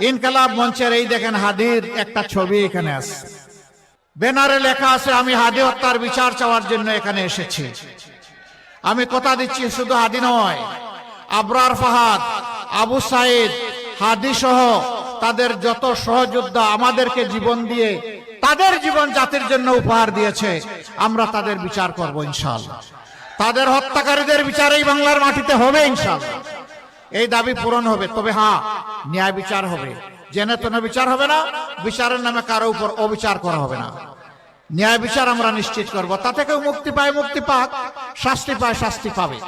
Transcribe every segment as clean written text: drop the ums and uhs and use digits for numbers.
ইনকালাব মঞ্চের এই দেখেন হাদির একটা ছবি এখানে আছে, ব্যানারে লেখা আছে আমি হাদি হত্যার বিচার চাওয়ার জন্য এখানে এসেছি। আমি কথা দিচ্ছি শুধু হাদি নয়, আবরার ফাহাদ, আবু সাইদ, হাদি সহ তাদের যত সহযোদ্ধা আমাদেরকে জীবন দিয়ে তাদের জীবন জাতির জন্য উপহার দিয়েছে, আমরা তাদের বিচার করব ইনশাআল্লাহ। তাদের হত্যাকারীদের বিচার এই বাংলার মাটিতে হবে ইনশাআল্লাহ। এই দাবি পূরণ হবে, তবে হ্যাঁ, ন্যায় বিচার হবে, জেনে তেনে বিচার হবে না, বিচারের নামে কারো উপর অবিচার করা হবে না। ন্যায় বিচার আমরা নিশ্চিত করব, তাতে কেউ মুক্তি পায় মুক্তি পাক, শাস্তি পায় শাস্তি পাবে।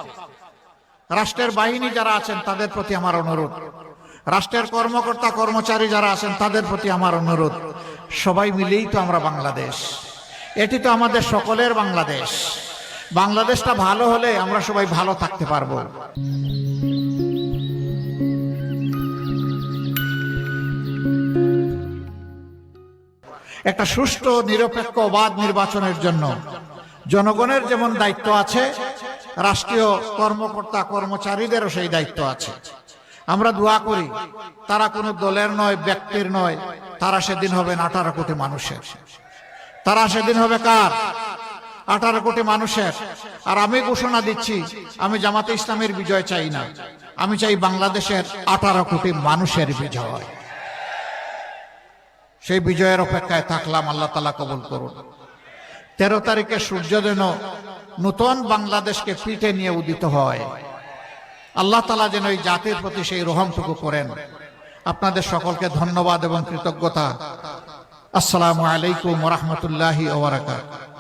রাষ্ট্রের বাহিনী যারা আছেন তাদের প্রতি আমার অনুরোধ, রাষ্ট্রের কর্মকর্তা কর্মচারী যারা আছেন তাদের প্রতি আমার অনুরোধ, সবাই মিলেই তো আমরা বাংলাদেশ, এটি তো আমাদের সকলের বাংলাদেশ। বাংলাদেশটা ভালো হলে আমরা সবাই ভালো থাকতে পারবো। একটা সুষ্ঠু নিরপেক্ষ অবাধ নির্বাচনের জন্য জনগণের যেমন দায়িত্ব আছে, রাষ্ট্রীয় কর্মকর্তা কর্মচারীদেরও সেই দায়িত্ব আছে। আমরা দোয়া করি তারা কোনো দলের নয়, ব্যক্তির নয়, তারা সেদিন হবেন 18 কোটি মানুষের। তারা সেদিন হবে কার? 18 কোটি মানুষের। আর আমি ঘোষণা দিচ্ছি, আমি জামাতে ইসলামের বিজয় চাই না, আমি চাই বাংলাদেশের 18 কোটি মানুষের বিজয়। সেই বিজয়ের অপেক্ষায় থাকলাম, আল্লাহ তাআলা কবুল করুন। 13 তারিখে সূর্য যেন নতুন বাংলাদেশকে পিঠে নিয়ে উদিত হয়, আল্লাহ তাআলা যেন এই জাতির প্রতি সেই রহমটুকু করেন। আপনাদের সকলকে ধন্যবাদ এবং কৃতজ্ঞতা। আসসালামু আলাইকুম ওয়া রাহমাতুল্লাহি ওয়া বারাকাতুহু।